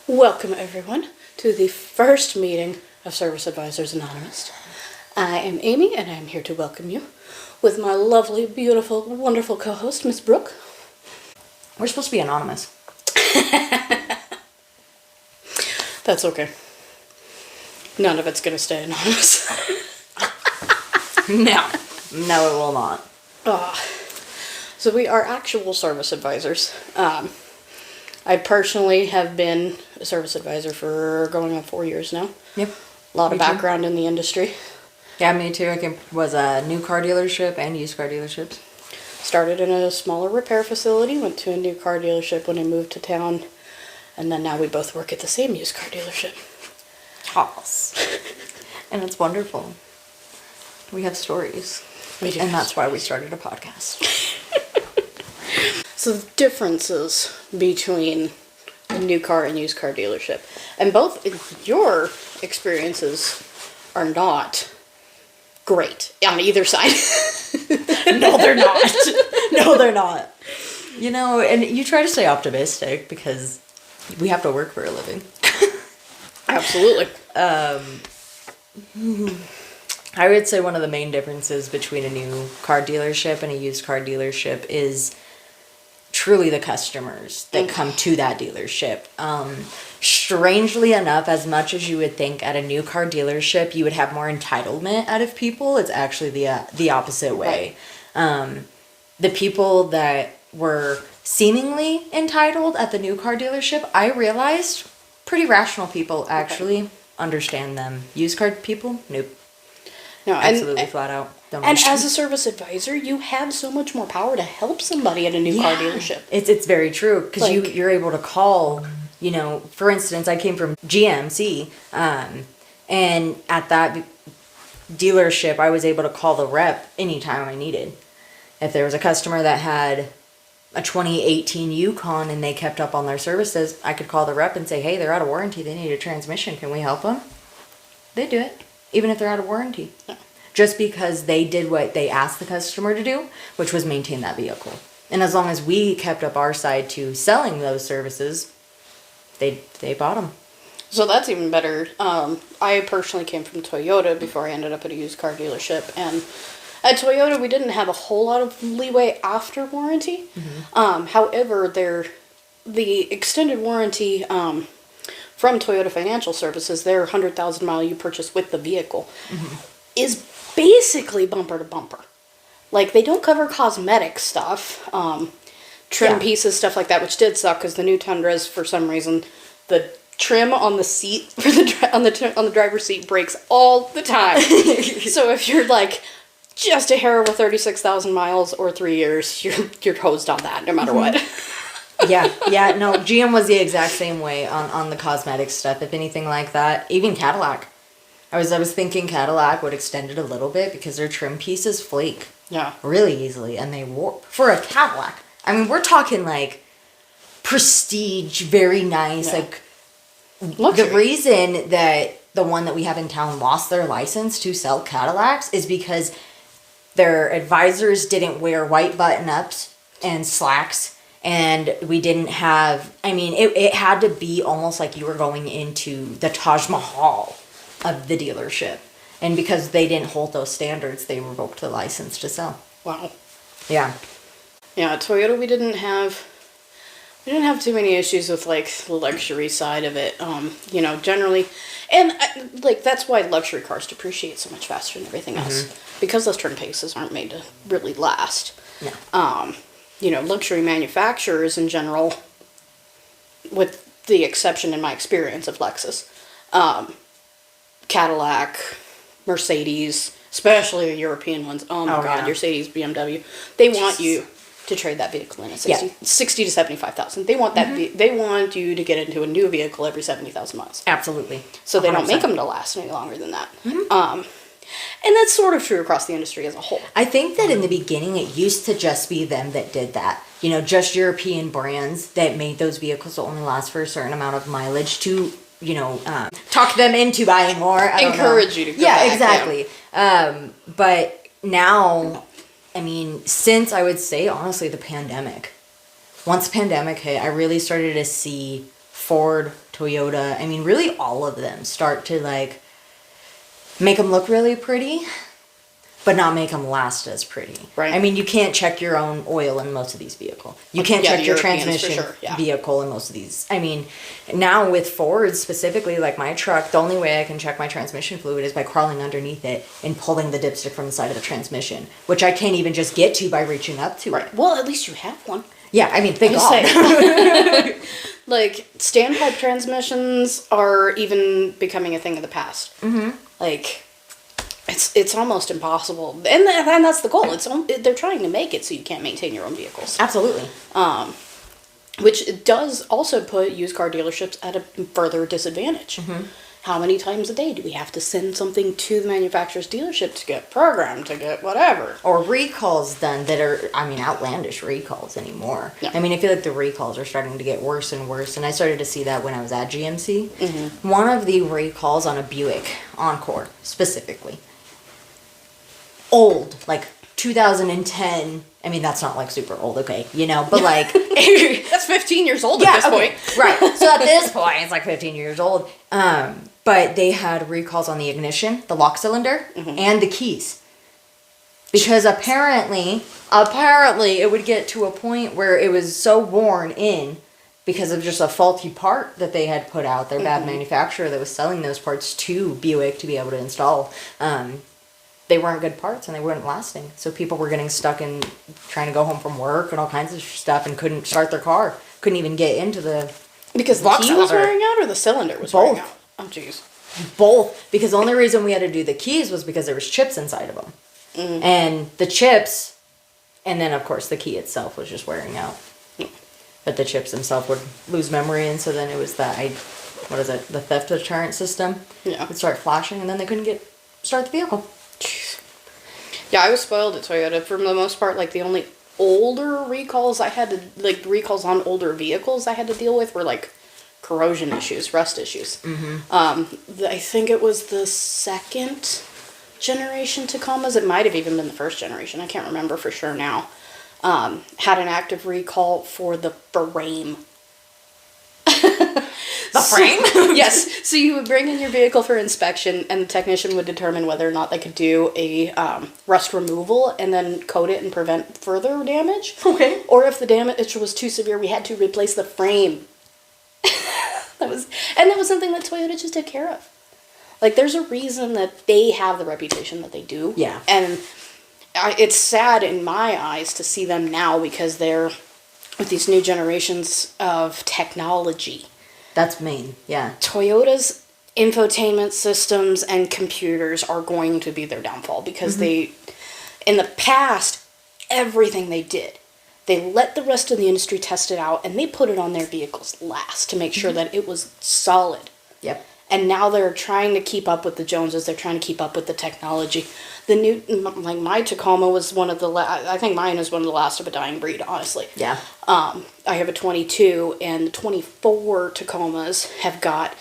Welcome, everyone, to the first meeting of Service Advisors Anonymous. I am Amy, and I am here to welcome you with my lovely, beautiful, wonderful co-host, Miss Brooke. We're supposed to be anonymous. That's okay. None of it's going to stay anonymous. No, it will not. So we are actual service advisors. I personally have been a service advisor for going on 4 years now. Yep. A lot of Me too. background in the industry. Yeah, me too. I was a new car dealership and used car dealerships. Started in a smaller repair facility, went to a new car dealership when I moved to town, and then now we both work at the same used car dealership. Toss. And it's wonderful. We have stories. We do. And that's why we started a podcast. So the differences between a new car and used car dealership, and both your experiences are not great on either side. No, they're not. No, they're not. You know, and you try to stay optimistic because we have to work for a living. Absolutely. I would say one of the main differences between a new car dealership and a used car dealership is truly the customers that come to that dealership. Strangely enough, as much as you would think at a new car dealership you would have more entitlement out of people, it's actually the opposite way. Right. The people that were seemingly entitled at the new car dealership, I realized pretty rational people actually understand them. Used car people, nope. No, Absolutely flat out. Don't And understand. as a service advisor, you have so much more power to help somebody at a new car dealership. It's very true because Like- you're able to call. You know, for instance, I came from GMC, and at that dealership, I was able to call the rep anytime I needed. If there was a customer that had a 2018 Yukon and they kept up on their services, I could call the rep and say, "Hey, they're out of warranty. They need a transmission. Can we help them?" They do it, even if they're out of warranty. Yeah. Just because they did what they asked the customer to do, which was maintain that vehicle. And as long as we kept up our side to selling those services, they bought them. So that's even better. I personally came from Toyota before I ended up at a used car dealership, and at Toyota we didn't have a whole lot of leeway after warranty. However, the extended warranty from Toyota Financial Services, their 100,000 mile you purchase with the vehicle, is basically bumper to bumper. Like, they don't cover cosmetic stuff, trim pieces, stuff like that, which did suck because the new Tundras, for some reason, the trim on the seat for on the driver's seat breaks all the time. So if you're like just a hair over 36,000 miles or 3 years, you're hosed on that no matter what. No, GM was the exact same way on the cosmetic stuff, if anything like that. Even Cadillac. I was thinking Cadillac would extend it a little bit because their trim pieces flake really easily and they warp. For a Cadillac, I mean, we're talking like prestige, very nice, like Luxury. the reason that the one that we have in town lost their license to sell Cadillacs is because their advisors didn't wear white button-ups and slacks, and we didn't have, I mean, it had to be almost like you were going into the Taj Mahal of the dealership. And because they didn't hold those standards, they revoked the license to sell. Wow. Yeah. Yeah, at Toyota we didn't have too many issues with like the luxury side of it. You know, generally, and like that's why luxury cars depreciate so much faster than everything else, because those trim pieces aren't made to really last. Yeah. You know, luxury manufacturers in general, with the exception in my experience of Lexus, Cadillac, Mercedes, especially the European ones. Oh my God, yeah. Mercedes, BMW. They want you to trade that vehicle in at 60 to 75,000. They want that. They want you to get into a new vehicle every 70,000 miles. Absolutely. So they don't 100%. make them to last any longer than that. And that's sort of true across the industry as a whole. I think that in the beginning it used to just be them that did that. You know, just European brands that made those vehicles only last for a certain amount of mileage to, you know, talk them into buying more. Encourage you to go Yeah, back, exactly. But now, I mean, since I would say, honestly, the pandemic, once the pandemic hit, I really started to see Ford, Toyota, I mean, really all of them start to like make them look really pretty, but not make them last as pretty. Right. I mean, you can't check your own oil in most of these vehicles. You can't check the your Europeans, for transmission sure, yeah. vehicle in most of these. I mean, now with Ford specifically, like my truck, the only way I can check my transmission fluid is by crawling underneath it and pulling the dipstick from the side of the transmission, which I can't even just get to by reaching up to it. Well, at least you have one. Yeah, I mean, thank I'm God. saying. Like, standpipe transmissions are even becoming a thing of the past. Mm-hmm. Like, it's almost impossible. And that's the goal. They're trying to make it so you can't maintain your own vehicles. Absolutely. Which does also put used car dealerships at a further disadvantage. Mm-hmm. How many times a day do we have to send something to the manufacturer's dealership to get programmed, to get whatever? Or recalls done that are, I mean, outlandish recalls anymore. Yeah. I mean, I feel like the recalls are starting to get worse and worse, and I started to see that when I was at GMC. Mm-hmm. One of the recalls on a Buick Encore, specifically. Old, like 2010. I mean, that's not like super old, okay, you know, but like... That's 15 years old at this point. Right. So at this point, it's like 15 years old. But they had recalls on the ignition, the lock cylinder, and the keys. Because apparently it would get to a point where it was so worn in because of just a faulty part that they had put out, their bad manufacturer that was selling those parts to Buick to be able to install. They weren't good parts and they weren't lasting. So people were getting stuck in trying to go home from work and all kinds of stuff and couldn't start their car. Couldn't even get into the Because the key was wearing out or the cylinder was wearing out? Oh, jeez. Both. Because the only reason we had to do the keys was because there was chips inside of them. Mm. And the chips, and then of course the key itself was just wearing out. Mm. But the chips themselves would lose memory, and so then it was the theft deterrent system. Yeah. It would start flashing, and then they couldn't start the vehicle. Jeez. Yeah, I was spoiled at Toyota. For the most part, like, the only older recalls I had to, like, recalls on older vehicles I had to deal with were, like, corrosion issues, rust issues. Mm-hmm. I think it was the second generation Tacomas. It might have even been the first generation. I can't remember for sure now. Had an active recall for the frame. The frame? Yes. So you would bring in your vehicle for inspection, and the technician would determine whether or not they could do a rust removal and then coat it and prevent further damage. Okay. Or if the damage was too severe, we had to replace the frame. that was something that Toyota just took care of. Like, there's a reason that they have the reputation that they do. Yeah. And it's sad in my eyes to see them now because they're with these new generations of technology. That's mean, yeah. Toyota's infotainment systems and computers are going to be their downfall because they, in the past, everything they did, they let the rest of the industry test it out and they put it on their vehicles last to make sure that it was solid. Yep. And now they're trying to keep up with the Joneses. They're trying to keep up with the technology. The new, like, my Tacoma was one of the I think mine is one of the last of a dying breed, honestly. Yeah. I have a 22, and the 24 Tacomas have got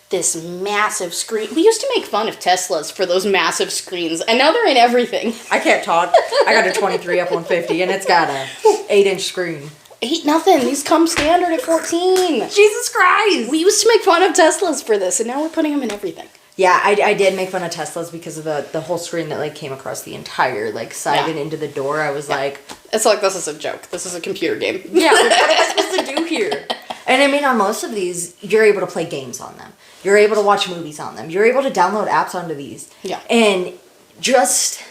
this massive screen. We used to make fun of Teslas for those massive screens, and now they're in everything. I can't talk. I got a 23 F-150, and it's got a 8-inch screen. 8 nothing. These come standard at 14. Jesus Christ! We used to make fun of Teslas for this, and now we're putting them in everything. Yeah, I did make fun of Teslas because of the whole screen that, like, came across the entire, like, side and into the door. I was like... It's like, this is a joke. This is a computer game. Yeah, what am I supposed to do here? And I mean, on most of these, you're able to play games on them. You're able to watch movies on them. You're able to download apps onto these. Yeah. And just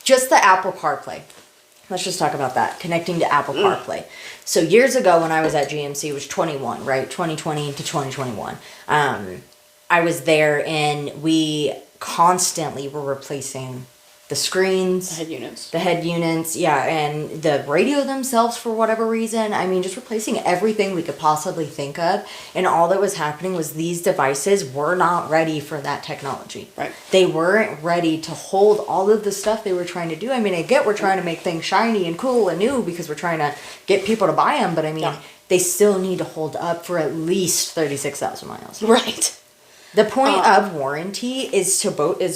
the Apple CarPlay. Let's just talk about that. Connecting to Apple CarPlay. So years ago when I was at GMC, it was 21, right? 2020 to 2021. I was there and we constantly were replacing the screens. The head units, yeah. And the radio themselves for whatever reason. I mean, just replacing everything we could possibly think of. And all that was happening was these devices were not ready for that technology. Right. They weren't ready to hold all of the stuff they were trying to do. I mean, I get we're trying to make things shiny and cool and new because we're trying to get people to buy them. But I mean, they still need to hold up for at least 36,000 miles. Right. The point of warranty is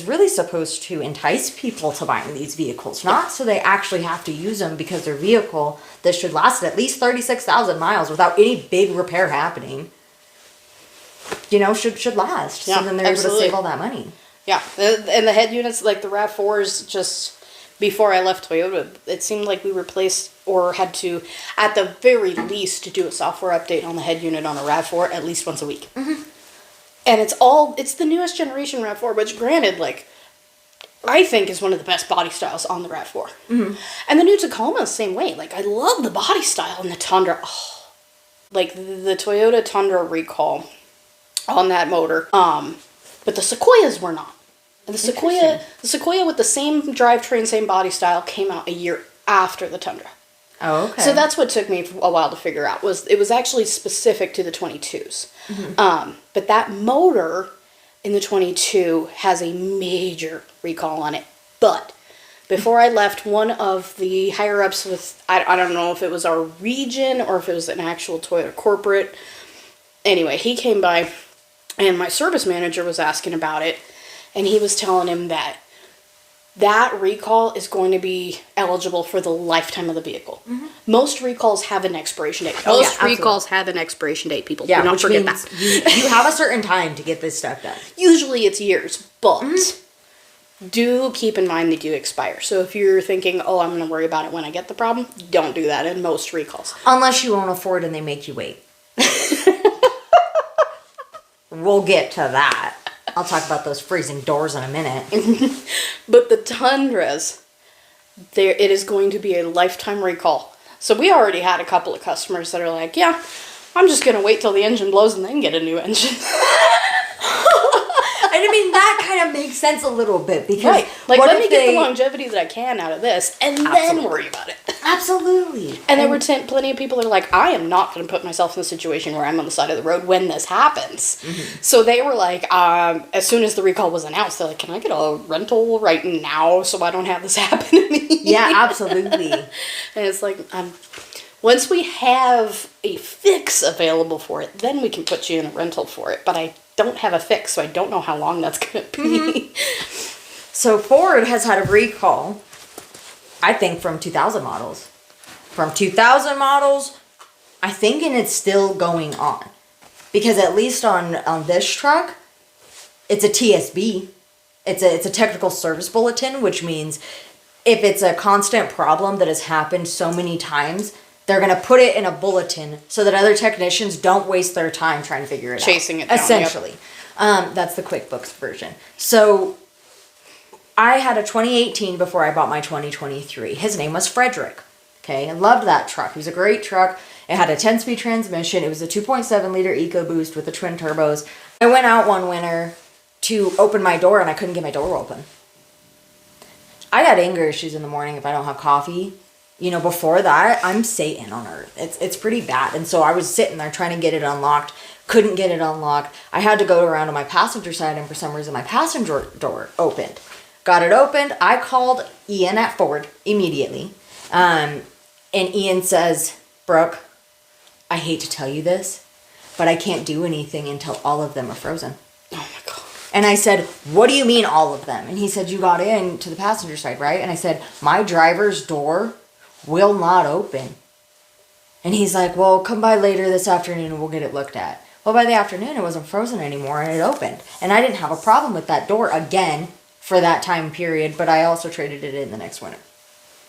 really supposed to entice people to buying these vehicles, not so they actually have to use them because their vehicle that should last at least 36,000 miles without any big repair happening should last. Yeah, So then they're able to absolutely. save all that money. Yeah, and the head units, like the RAV4s, just before I left Toyota, it seemed like we replaced or had to, at the very least, do a software update on the head unit on a RAV4 at least once a week. Mm-hmm. And it's the newest generation RAV4, which granted, like, I think is one of the best body styles on the RAV4. Mm-hmm. And the new Tacoma is the same way. Like, I love the body style in the Tundra. Oh, like, the Toyota Tundra recall on that motor. But the Sequoias were not. And the Sequoia with the same drivetrain, same body style came out a year after the Tundra. Oh, okay. So that's what took me a while to figure out. It was actually specific to the 22s. Mm-hmm. But that motor in the 22 has a major recall on it. But before I left, one of the higher ups with, I don't know if it was our region or if it was an actual Toyota corporate. Anyway, he came by and my service manager was asking about it. And he was telling him that recall is going to be eligible for the lifetime of the vehicle. Mm-hmm. Most recalls have an expiration date. Most recalls have an expiration date, people. Yeah, do not forget that. You have a certain time to get this stuff done. Usually it's years, but do keep in mind they do expire. So if you're thinking, oh, I'm going to worry about it when I get the problem, don't do that in most recalls. Unless you own a Ford and they make you wait. We'll get to that. I'll talk about those freezing doors in a minute. But the Tundras, it is going to be a lifetime recall. So we already had a couple of customers that are like, yeah, I'm just going to wait till the engine blows and then get a new engine. And I mean, that kind of makes sense a little bit because... Right. Like, let me get the longevity that I can out of this and then worry about it. Absolutely. And there were plenty of people that are like, I am not going to put myself in a situation where I'm on the side of the road when this happens. Mm-hmm. So they were like, as soon as the recall was announced, they're like, can I get a rental right now so I don't have this happen to me? Yeah, absolutely. And it's like, once we have a fix available for it, then we can put you in a rental for it. But I don't have a fix, so I don't know how long that's going to be. Mm-hmm. So Ford has had a recall, I think, from 2000 models. From 2000 models, I think, and it's still going on. Because at least on this truck, it's a TSB. It's a technical service bulletin, which means if it's a constant problem that has happened so many times, they're going to put it in a bulletin so that other technicians don't waste their time trying to figure it out. Chasing it down. Essentially. Yep. That's the QuickBooks version. So I had a 2018 before I bought my 2023. His name was Frederick. Okay, I loved that truck. It was a great truck. It had a 10-speed transmission. It was a 2.7 liter EcoBoost with the twin turbos. I went out one winter to open my door and I couldn't get my door open. I got anger issues in the morning if I don't have coffee. Before that, I'm Satan on earth. It's pretty bad. And so I was sitting there trying to get it unlocked. Couldn't get it unlocked. I had to go around to my passenger side, and for some reason my passenger door opened. Got it opened. I called Ian at Ford immediately. And Ian says, Brooke, I hate to tell you this, but I can't do anything until all of them are frozen. Oh my God. And I said, what do you mean all of them? And he said, you got in to the passenger side, right? And I said, my driver's door will not open. And he's like, well, come by later this afternoon and we'll get it looked at. Well, by the afternoon, it wasn't frozen anymore and it opened. And I didn't have a problem with that door again for that time period, but I also traded it in the next winter.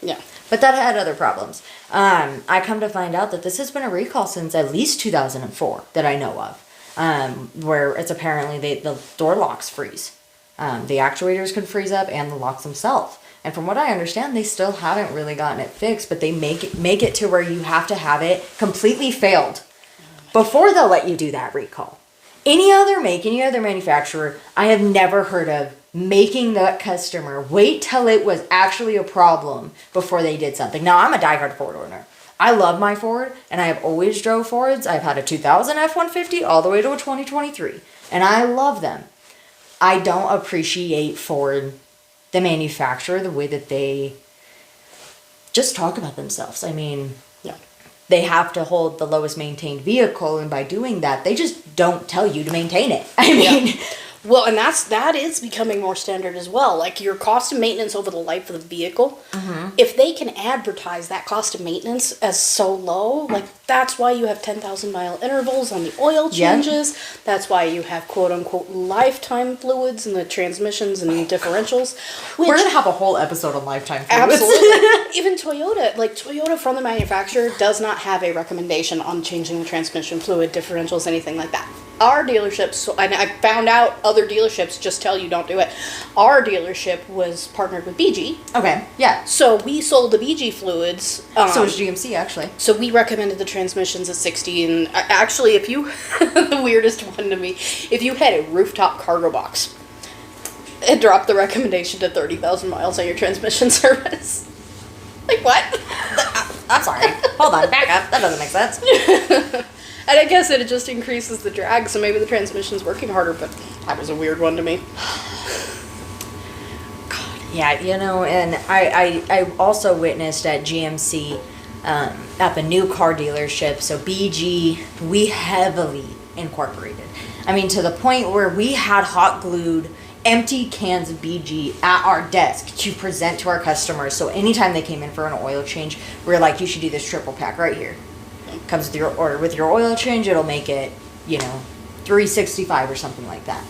Yeah. But that had other problems. I come to find out that this has been a recall since at least 2004 that I know of, where it's apparently the door locks freeze. The actuators can freeze up and the locks themselves. And from what I understand, they still haven't really gotten it fixed, but they make it to where you have to have it completely failed before they'll let you do that recall. Any other make, any other manufacturer, I have never heard of making that customer wait till it was actually a problem before they did something. Now, I'm a diehard Ford owner. I love my Ford, and I have always drove Fords. I've had a 2000 F-150 all the way to a 2023, and I love them. I don't appreciate Ford, the manufacturer, the way that they just talk about themselves. I mean, yeah, they have to hold the lowest maintained vehicle, and by doing that, they just don't tell you to maintain it. I mean, Well, and that is becoming more standard as well. Like your cost of maintenance over the life of the vehicle, if they can advertise that cost of maintenance as so low, like that's why you have 10,000 mile intervals on the oil changes. That's why you have quote unquote lifetime fluids in the transmissions and differentials. Which, We're gonna have a whole episode on lifetime fluids. absolutely. Even Toyota from the manufacturer does not have a recommendation on changing the transmission fluid, differentials, anything like that. Our dealerships, and I found out other dealerships just tell you don't do it. Our dealership was partnered with BG. Okay, yeah. So we sold the BG fluids. So is GMC, actually. So we recommended the transmissions at 60. And actually, if you, the weirdest one to me, if you had a rooftop cargo box, it dropped the recommendation to 30,000 miles on your transmission service. Like what? I'm sorry. Hold on, back up. That doesn't make sense. And I guess it just increases the drag, so maybe the transmission's working harder, but that was a weird one to me. God, yeah, you know, and I also witnessed at GMC, at the new car dealership, so BG, we heavily incorporated. I mean, to the point where we had hot glued empty cans of BG at our desk to present to our customers. So anytime they came in for an oil change, we were like, you should do this triple pack right here. Comes with your order. With your oil change, it'll make it, you know, $365 or something like that.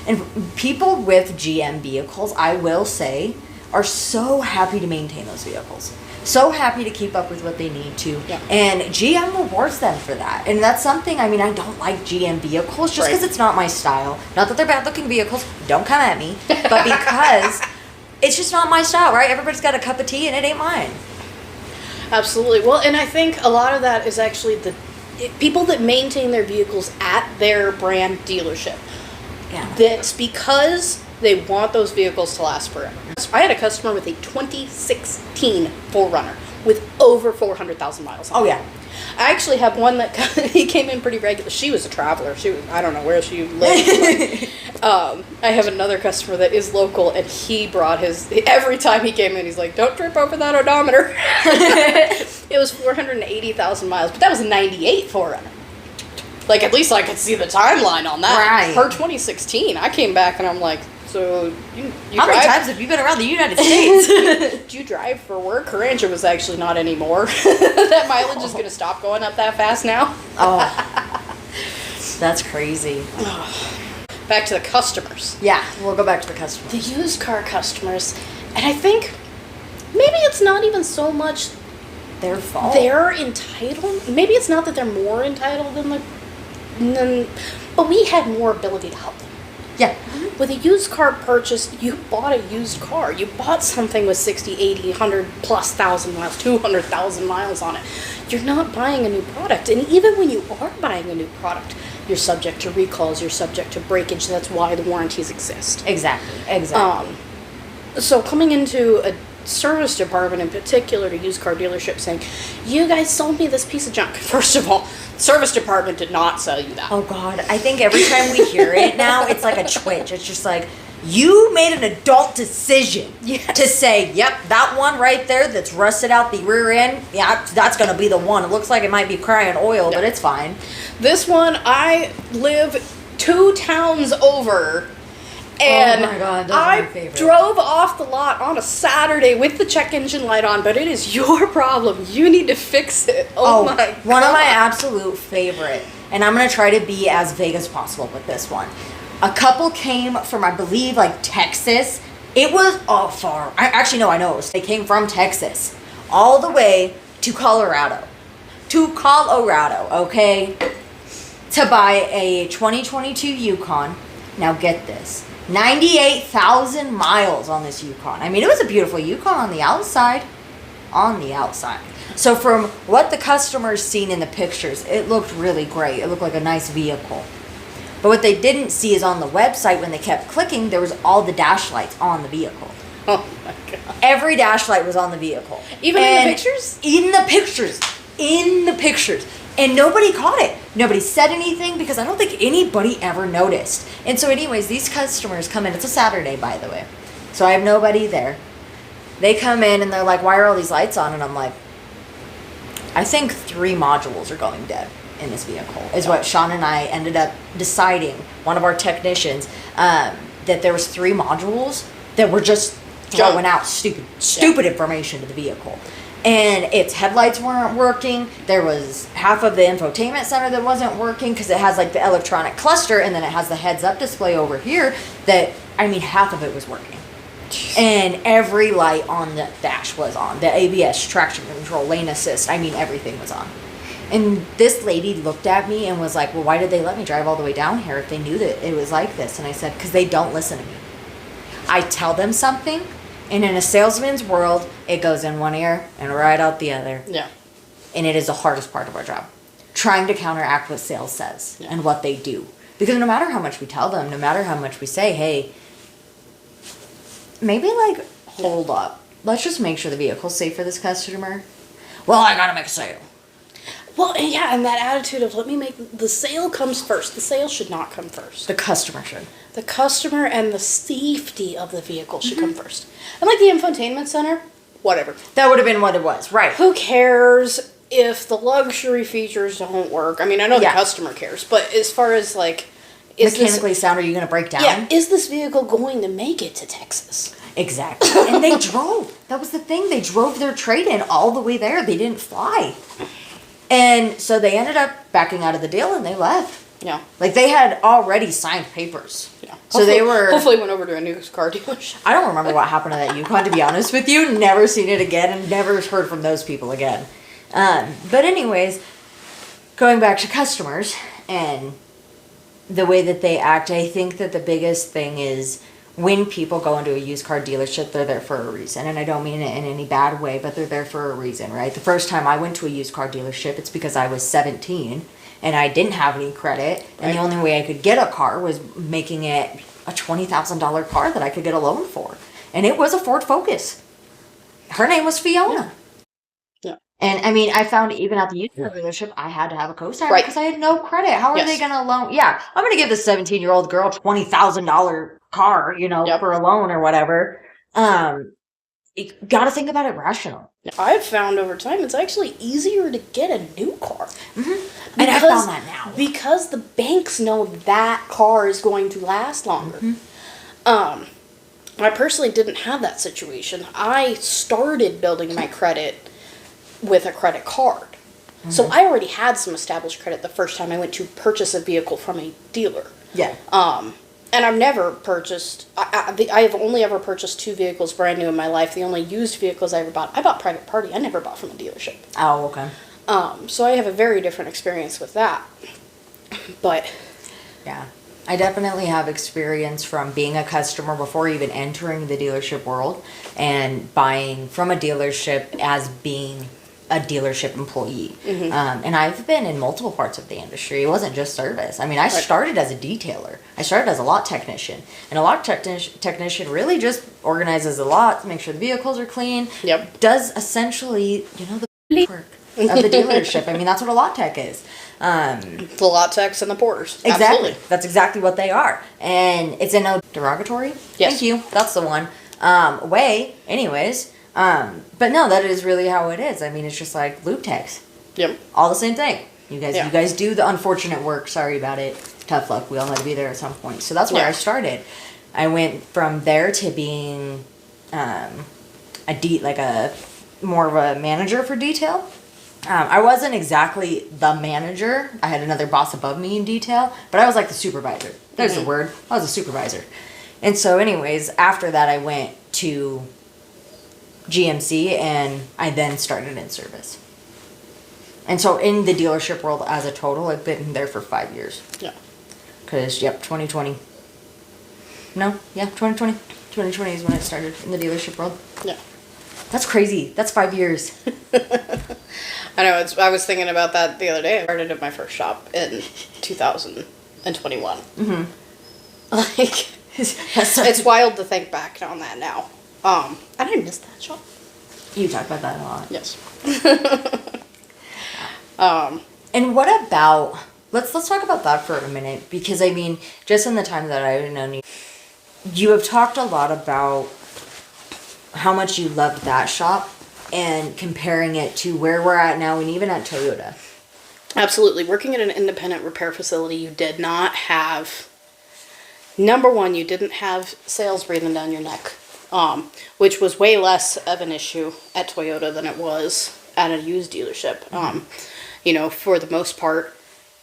And people with GM vehicles, I will say, are so happy to maintain those vehicles. So happy to keep up with what they need to. Yeah. And GM rewards them for that. And that's something, I mean, I don't like GM vehicles just because it's not my style. Not that they're bad looking vehicles. Don't come at me. But because it's just not my style, right? Everybody's got a cup of tea and it ain't mine. Absolutely. Well, and I think a lot of that is actually people that maintain their vehicles at their brand dealership. Yeah. That's because they want those vehicles to last forever. I had a customer with a 2016 4Runner with over 400,000 miles on it. Oh, yeah. I actually have one that he came in pretty regular. She was a traveler. I don't know where she lived. I have another customer that is local, and he brought every time he came in, he's like, don't trip over that odometer. It was 480,000 miles, but that was a 98 4Runner. Like, at least I could see the timeline on that. Right. Her 2016, I came back and I'm like, so you How many times have you been around the United States? Do you drive for work? Her answer was actually not anymore. That mileage is going to stop going up that fast now. Oh, that's crazy. Back to the customers. Yeah, we'll go back to the customers. The used car customers. And I think maybe it's not even so much Their fault. they're entitled. Maybe it's not that they're more entitled but we had more ability to help them. Yeah. With a used car purchase, you bought a used car. You bought something with 60, 80, 100 plus thousand miles, 200,000 miles on it. You're not buying a new product. And even when you are buying a new product, you're subject to recalls, you're subject to breakage. That's why the warranties exist. Exactly. So coming into a service department in particular to used car dealerships saying, you guys sold me this piece of junk. First of all, service department did not sell you that. Oh, God. I think every time we hear it now, it's like a twitch. It's just like, you made an adult decision to say, yep, that one right there that's rusted out the rear end, yeah, that's going to be the one. It looks like it might be crying oil, but it's fine. This one, I live 2 towns over. And oh my God, that's my I favorite. drove off the lot on a Saturday with the check engine light on, but it is your problem. You need to fix it. Oh my God. One of my absolute favorite, and I'm going to try to be as vague as possible with this one. A couple came from, I believe, like Texas. It was far. I know it was. They came from Texas all the way to Colorado. Okay? To buy a 2022 Yukon. Now get this. 98,000 miles on this Yukon. I mean, it was a beautiful Yukon on the outside. So from what the customers seen in the pictures, it looked really great. It looked like a nice vehicle. But what they didn't see is on the website, when they kept clicking, there was all the dash lights on the vehicle. Oh my God. Every dash light was on the vehicle. Even in the pictures? In the pictures. And nobody caught it. Nobody said anything because I don't think anybody ever noticed. And so anyways, these customers come in. It's a Saturday, by the way. So I have nobody there. They come in and they're like, why are all these lights on? And I'm like, I think 3 modules are going dead. in this vehicle, is what Sean and I ended up deciding, one of our technicians, that there was 3 modules that were just throwing out stupid information to the vehicle. And its headlights weren't working. There was half of the infotainment center that wasn't working because it has like the electronic cluster, and then it has the heads-up display over here that, I mean, half of it was working. And every light on the dash was on. The ABS, traction control, lane assist, I mean, everything was on. And this lady looked at me and was like, well, why did they let me drive all the way down here if they knew that it was like this? And I said, because they don't listen to me. I tell them something, and in a salesman's world, it goes in one ear and right out the other. Yeah. And it is the hardest part of our job. Trying to counteract what sales says and what they do. Because no matter how much we tell them, no matter how much we say, hey, maybe like, hold up. Let's just make sure the vehicle's safe for this customer. Well, I gotta make a sale. Well, yeah, and that attitude of, let me make, the sale comes first. The sale should not come first. The customer should. The customer and the safety of the vehicle should come first. And like the infotainment center, whatever. That would have been what it was, right. Who cares if the luxury features don't work? I mean, I know the customer cares, but as far as like, is mechanically sound, are you going to break down? Yeah, is this vehicle going to make it to Texas? Exactly. And they drove. That was the thing. They drove their trade-in all the way there. They didn't fly. And so they ended up backing out of the deal and they left. Yeah. Like they had already signed papers. Yeah. So they were... Hopefully went over to a new car dealership. I don't remember what happened to that Yukon, to be honest with you. Never seen it again and never heard from those people again. But anyways, going back to customers and the way that they act, I think that the biggest thing is when people go into a used car dealership, they're there for a reason. And I don't mean it in any bad way, but they're there for a reason, right? The first time I went to a used car dealership, it's because I was 17 and I didn't have any credit. And the only way I could get a car was making it a $20,000 car that I could get a loan for. And it was a Ford Focus. Her name was Fiona. Yeah. And I mean, I found even at the used car dealership, I had to have a co-signer because I had no credit. How are they going to loan? Yeah, I'm going to give this 17-year-old girl $20,000 car, you know, for a loan or whatever. You got to think about it rational. I've found over time it's actually easier to get a new car. And I found that now. Because the banks know that car is going to last longer. I personally didn't have that situation. I started building my credit with a credit card. So I already had some established credit the first time I went to purchase a vehicle from a dealer. Yeah. And I've never purchased, I have only ever purchased 2 vehicles brand new in my life. The only used vehicles I ever bought, I bought private party. I never bought from a dealership. Oh, okay. So I have a very different experience with that. But yeah, I definitely have experience from being a customer before even entering the dealership world and buying from a dealership as being a dealership employee. And I've been in multiple parts of the industry. It wasn't just service. I mean, I started as a detailer. I started as a lot technician. And a lot technician really just organizes a lot to make sure the vehicles are clean. Yep. Does essentially, you know, the work of the dealership. I mean, that's what a lot tech is. The lot techs and the porters. Exactly. Absolutely. That's exactly what they are. And it's in no derogatory. Yes. Thank you. That's the one. Way, anyways. But no, that is really how it is. I mean, it's just like lube techs. Yep. All the same thing. You guys do the unfortunate work. Sorry about it. Tough luck. We all had to be there at some point. So that's where I started. I went from there to being more of a manager for detail. I wasn't exactly the manager. I had another boss above me in detail, but I was like the supervisor. There's the word. I was a supervisor. And so anyways, after that I went to GMC and I then started in service. And so in the dealership world as a total, I've been there for 5 years. Yeah. Because, 2020. No, 2020. 2020 is when I started in the dealership world. Yeah. That's crazy. That's 5 years. I know. I was thinking about that the other day. I started at my first shop in 2021. Like, it's wild to think back on that now. And I miss that shop. You talk about that a lot. Yes. And what about, let's talk about that for a minute, because I mean, just in the time that I've known you, you have talked a lot about how much you loved that shop and comparing it to where we're at now and even at Toyota. Absolutely. Working at an independent repair facility, you did not have, number one, you didn't have sales breathing down your neck, which was way less of an issue at Toyota than it was at a used dealership. For the most part,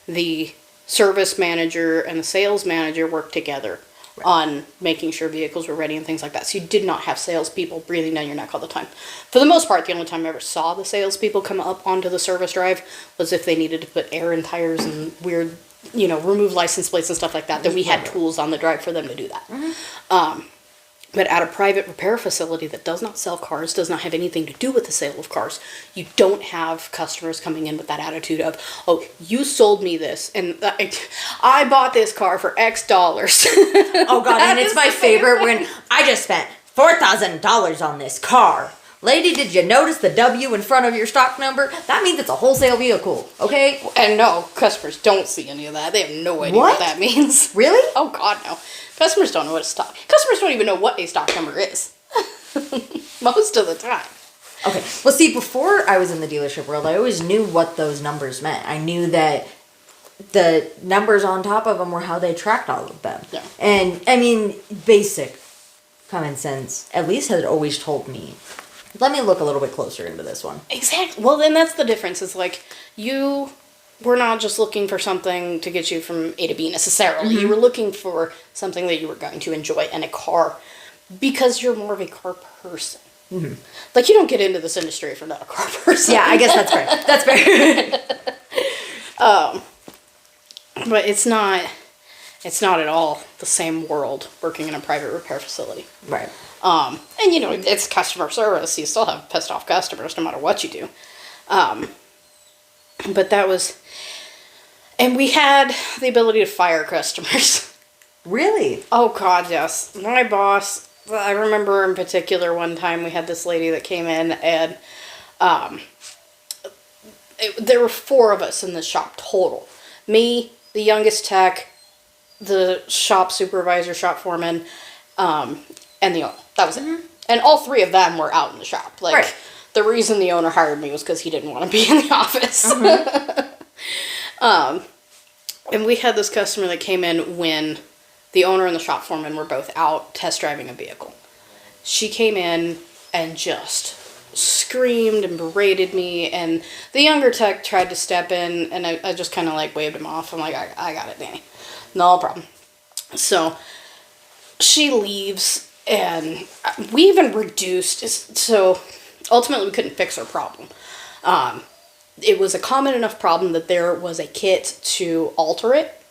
the service manager and the sales manager worked together on making sure vehicles were ready and things like that. So you did not have salespeople breathing down your neck all the time. For the most part, the only time I ever saw the salespeople come up onto the service drive was if they needed to put air in tires and weird, remove license plates and stuff like that. Then we had tools on the drive for them to do that. But at a private repair facility that does not sell cars, does not have anything to do with the sale of cars, you don't have customers coming in with that attitude of, oh, you sold me this, and I bought this car for X dollars. Oh, God, and it's my favorite when I just spent $4,000 on this car. Lady, did you notice the W in front of your stock number? That means it's a wholesale vehicle, okay? And no, customers don't see any of that. They have no idea what that means. Really? Oh, God, no. Customers don't know what a stock... Customers don't even know what a stock number is. Most of the time. Okay. Well, see, before I was in the dealership world, I always knew what those numbers meant. I knew that the numbers on top of them were how they tracked all of them. Yeah. And, I mean, basic common sense at least had always told me, let me look a little bit closer into this one. Exactly. Well, then that's the difference. It's like, you were not just looking for something to get you from A to B necessarily. You were looking for something that you were going to enjoy in a car because you're more of a car person. Like, you don't get into this industry if you're not a car person. Yeah, I guess that's fair. That's fair. But it's not at all the same world working in a private repair facility. Right. And it's customer service. You still have pissed off customers no matter what you do. But that was, and we had the ability to fire customers. Really? Oh, God, yes. My boss, I remember in particular one time we had this lady that came in and there were 4 of us in the shop total. Me, the youngest tech, the shop supervisor, shop foreman, and the owner. That was it. And all 3 of them were out in the shop. Like, right. The reason the owner hired me was because he didn't want to be in the office. And we had this customer that came in when the owner and the shop foreman were both out test driving a vehicle. She came in and just screamed and berated me, and the younger tech tried to step in, and I just kind of like waved him off. I'm like, I got it, Danny. No problem. So she leaves, and we even reduced, so ultimately we couldn't fix her problem. It was a common enough problem that there was a kit to alter it.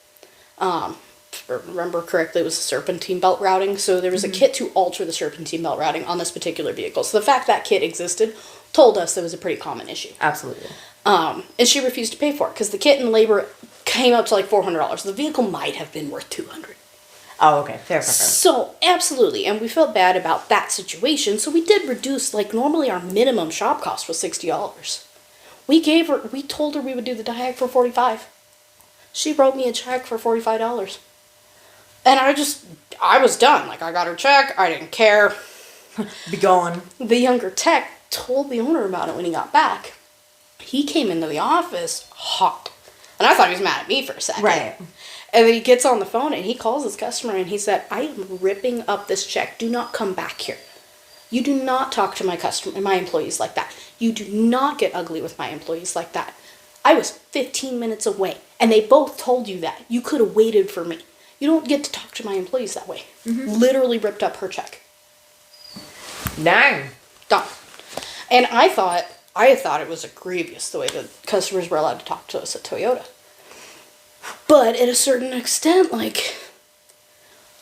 If I remember correctly, it was a serpentine belt routing. So there was a kit to alter the serpentine belt routing on this particular vehicle. So the fact that kit existed told us that was a pretty common issue. Absolutely. And she refused to pay for it because the kit and labor came up to like $400. The vehicle might have been worth $200. Oh, okay. Fair. So, absolutely. And we felt bad about that situation. So we did reduce, like, normally our minimum shop cost was $60. We told her we would do the diag for $45. She wrote me a check for $45. And I was done. Like, I got her check. I didn't care. Be gone. The younger tech told the owner about it when he got back. He came into the office hot. And I thought he was mad at me for a second. Right. And then he gets on the phone and he calls his customer and he said, I am ripping up this check. Do not come back here. You do not talk to my employees like that. You do not get ugly with my employees like that. I was 15 minutes away and they both told you that. You could have waited for me. You don't get to talk to my employees that way. Literally ripped up her check. Dang. Done. And I thought it was grievous the way the customers were allowed to talk to us at Toyota. But at a certain extent, like,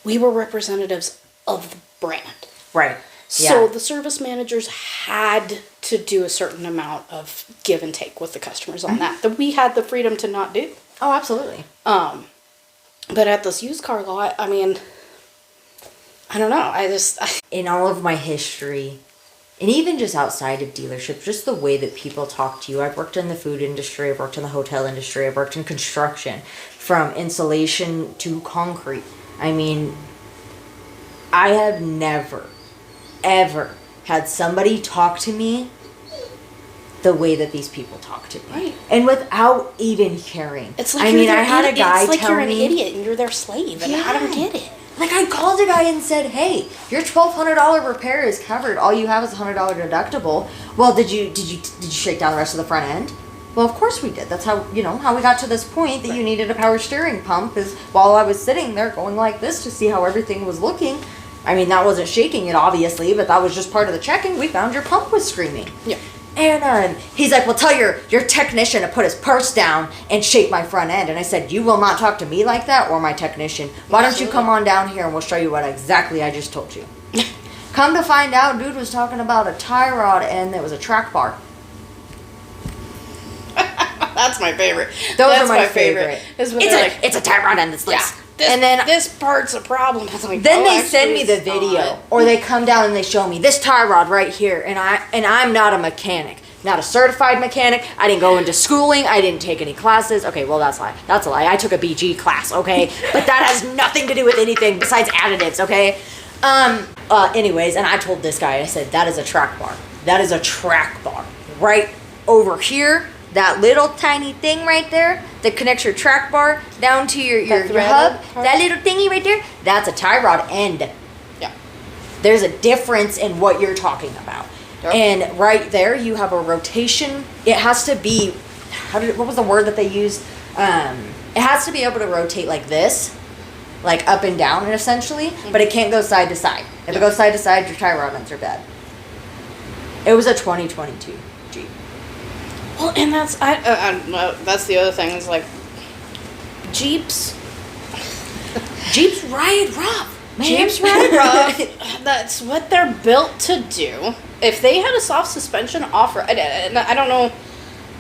we were representatives of the brand. Right. So the service managers had to do a certain amount of give and take with the customers on that we had the freedom to not do. Oh, absolutely. But at this used car lot, I mean, I don't know. In all of my history, and even just outside of dealerships, just the way that people talk to you. I've worked in the food industry, I've worked in the hotel industry, I've worked in construction, from insulation to concrete. I mean, I have never, ever had somebody talk to me the way that these people talk to me. Right. And without even caring. It's like I mean, I had a guy it's like tell you're an me, idiot and you're their slave, and I don't get it. Like, I called a guy and said, hey, your $1,200 repair is covered. All you have is a $100 deductible. Well, did you shake down the rest of the front end? Well, of course we did. That's how, how we got to this point that you needed a power steering pump, is while I was sitting there going like this to see how everything was looking. I mean, that wasn't shaking it, obviously, but that was just part of the checking. We found your pump was screaming. Yeah. And he's like, well, tell your technician to put his purse down and shake my front end. And I said, you will not talk to me like that or my technician. Why don't you come on down here and we'll show you what exactly I just told you. Come to find out, dude was talking about a tie rod and it was a track bar. That's my favorite. That's my favorite. It's a tie rod and it's loose. Yeah. And then this part's a problem. Like, then they send me the video, or they come down and they show me this tie rod right here, and I'm not a mechanic, not a certified mechanic. I didn't go into schooling. I didn't take any classes. Okay, well that's a lie. That's a lie. I took a BG class. Okay, but that has nothing to do with anything besides additives. Okay. Anyways, and I told this guy, I said, that is a track bar. That is a track bar right over here. That little tiny thing right there that connects your track bar down to your hub, that little thingy right there, that's a tie rod end. Yeah. There's a difference in what you're talking about. Yep. And right there, you have a rotation. It has to be, what was the word that they used? It has to be able to rotate like this, like up and down, essentially, but it can't go side to side. If it goes side to side, your tie rod ends are bad. It was a 2022 Jeep. Well, and that's that's the other thing is like Jeeps ride rough. Man. Jeeps ride rough. That's what they're built to do. If they had a soft suspension off-road, and I don't know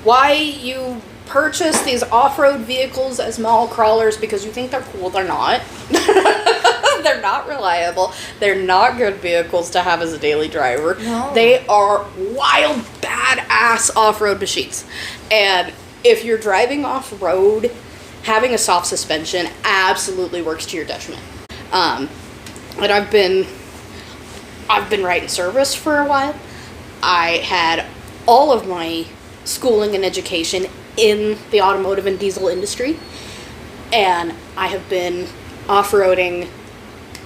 why you purchase these off-road vehicles as mall crawlers because you think they're cool. They're not. They're not reliable. They're not good vehicles to have as a daily driver. No. They are wild, badass off-road machines. And if you're driving off-road, having a soft suspension absolutely works to your detriment. And I've been riding service for a while. I had all of my schooling and education in the automotive and diesel industry. And I have been off-roading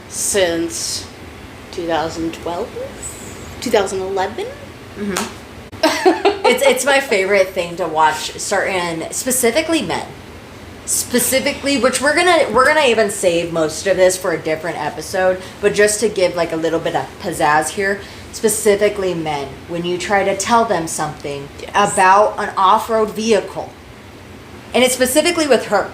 since 2012, 2011. It's my favorite thing to watch certain, specifically men. Specifically, which we're gonna even save most of this for a different episode, but just to give like a little bit of pizzazz here, specifically men, when you try to tell them something about an off-road vehicle, and it's specifically with her.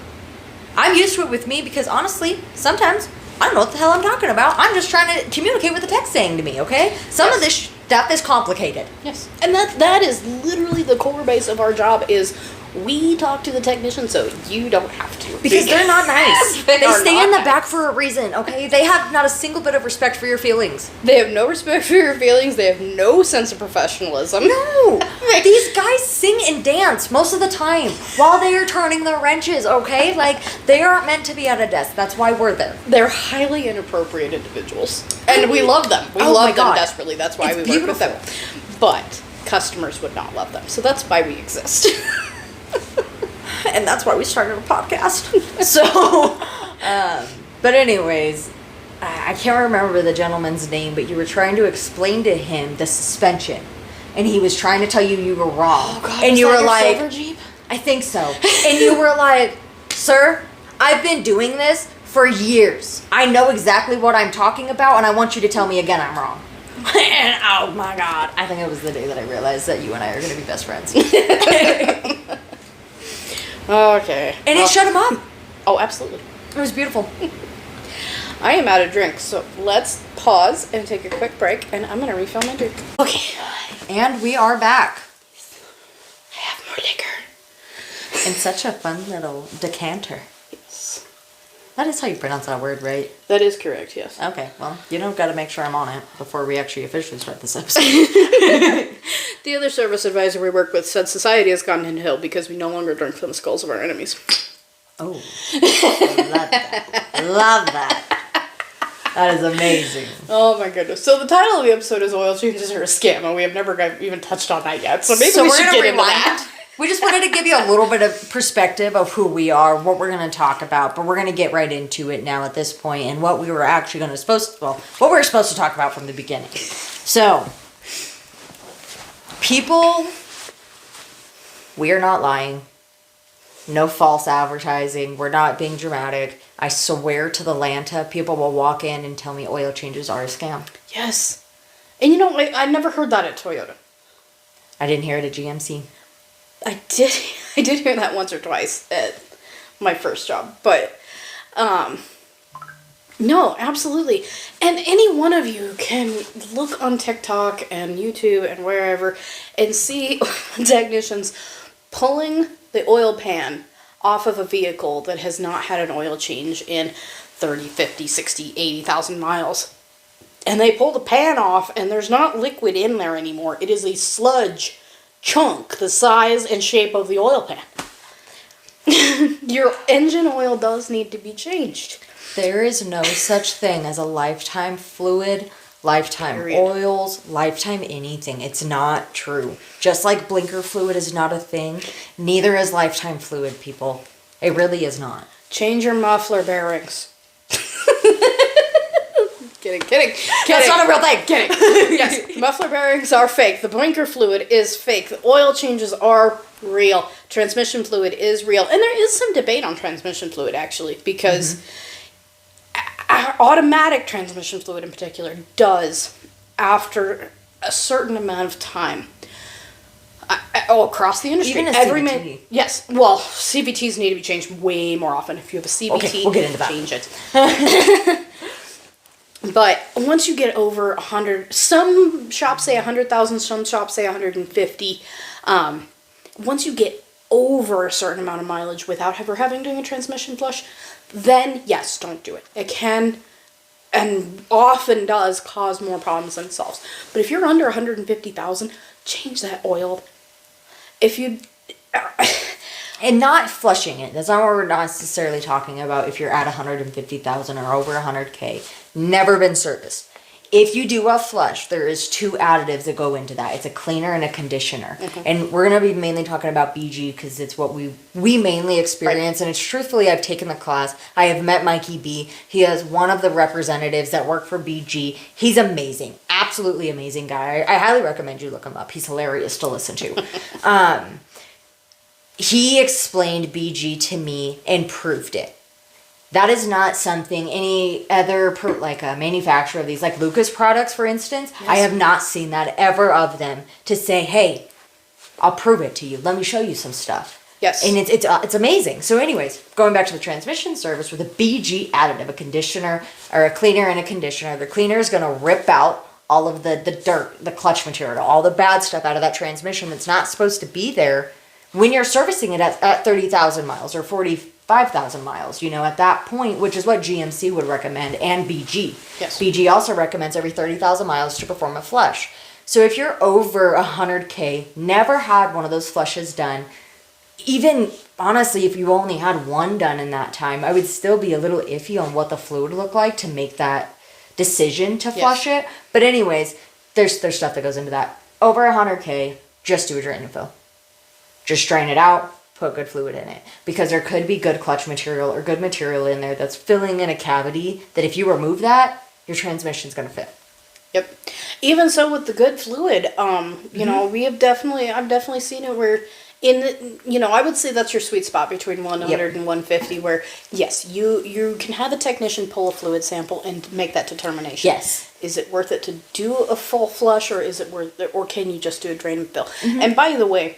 I'm used to it with me because honestly, sometimes I don't know what the hell I'm talking about. I'm just trying to communicate what the text saying to me, okay? Some of this stuff is complicated. Yes. And that is literally the core base of our job is we talk to the technician so you don't have to. Because they're not nice. They stay in the back for a reason, okay? They have not a single bit of respect for your feelings. They have no respect for your feelings. They have no sense of professionalism. No. These guys sing and dance most of the time while they are turning the wrenches, okay? Like, they aren't meant to be at a desk. That's why we're there. They're highly inappropriate individuals. And we love them. We love them desperately. That's why we work with them. But customers would not love them. So that's why we exist. And that's why we started a podcast. So, but anyways, I can't remember the gentleman's name, but you were trying to explain to him the suspension, and he was trying to tell you were wrong. Oh God, and you were like, silver Jeep? I think so. And you were like, sir, I've been doing this for years. I know exactly what I'm talking about, and I want you to tell me again I'm wrong. And oh my God, I think it was the day that I realized that you and I are going to be best friends. Okay. And it shut him up. Oh, absolutely. It was beautiful. I am out of drink, so let's pause and take a quick break, and I'm going to refill my drink. Okay. And we are back. I have more liquor. In such a fun little decanter. Yes. That is how you pronounce that word, right? That is correct, yes. Okay, well, you don't got to make sure I'm on it before we actually officially start this episode. The other service advisor we work with said society has gone into hill because we no longer drink from the skulls of our enemies. Oh, love that. Love that. That is amazing. Oh my goodness. So the title of the episode is Oil Changes Are a Scam, and we have never even touched on that yet. So maybe we should get into that. We just wanted to give you a little bit of perspective of who we are, what we're going to talk about, but we're going to get right into it now at this point and what we were actually what we were supposed to talk about from the beginning. So, people, we are not lying. No false advertising. We're not being dramatic. I swear to the Lanta, people will walk in and tell me oil changes are a scam. Yes. And you know, I never heard that at Toyota. I didn't hear it at GMC. I did hear that once or twice at my first job, but no, absolutely. And any one of you can look on TikTok and YouTube and wherever and see technicians pulling the oil pan off of a vehicle that has not had an oil change in 30, 50, 60, 80,000 miles. And they pull the pan off and there's not liquid in there anymore. It is a sludge chunk the size and shape of the oil pan. Your engine oil does need to be changed. There is no such thing as a lifetime fluid, lifetime Period. oils, lifetime anything. It's not true. Just like blinker fluid is not a thing, neither is lifetime fluid, people. It really is not. Change your muffler bearings. Kidding. That's not a real thing. Kidding. Yes, muffler bearings are fake. The blinker fluid is fake. The oil changes are real. Transmission fluid is real. And there is some debate on transmission fluid, actually, because automatic transmission fluid in particular does, after a certain amount of time, across the industry. Even a CVT. Yes. Well, CVTs need to be changed way more often. If you have a CVT, okay, we'll get into that. Change it. But once you get over 100, some shops say 100,000, some shops say 150. Once you get over a certain amount of mileage without ever having doing a transmission flush, then yes, don't do it. It can and often does cause more problems than it solves. But if you're under 150,000, change that oil. If you... And not flushing it. That's not what we're necessarily talking about if you're at 150,000 or over 100K. Never been serviced. If you do a flush, there is 2 additives that go into that. It's a cleaner and a conditioner. Mm-hmm. And we're going to be mainly talking about BG because it's what we mainly experience. Right. And it's truthfully, I've taken the class. I have met Mikey B. He is one of the representatives that work for BG. He's amazing. Absolutely amazing guy. I highly recommend you look him up. He's hilarious to listen to. He explained BG to me and proved it. That is not something any other, like a manufacturer of these, like Lucas products, for instance. Yes. I have not seen that ever of them to say, hey, I'll prove it to you. Let me show you some stuff. Yes. And it's amazing. So anyways, going back to the transmission service with a BG additive, a conditioner or a cleaner and a conditioner, the cleaner is going to rip out all of the dirt, the clutch material, all the bad stuff out of that transmission that's not supposed to be there when you're servicing it at 30,000 miles or 45,000 miles, at that point, which is what GMC would recommend, and BG. Yes. BG also recommends every 30,000 miles to perform a flush. So if you're over 100K, never had one of those flushes done, even honestly, if you only had one done in that time, I would still be a little iffy on what the fluid looked like to make that decision to flush it. But anyways, there's stuff that goes into that. Over 100K, just do a drain and fill. Just drain it out, put good fluid in it. Because there could be good clutch material or good material in there that's filling in a cavity that if you remove that, your transmission's going to fit. Yep. Even so with the good fluid, I've definitely seen it where I would say that's your sweet spot between 100 and 150 where, yes, you can have the technician pull a fluid sample and make that determination. Yes. Is it worth it to do a full flush or is it worth it, or can you just do a drain and fill? Mm-hmm. And by the way,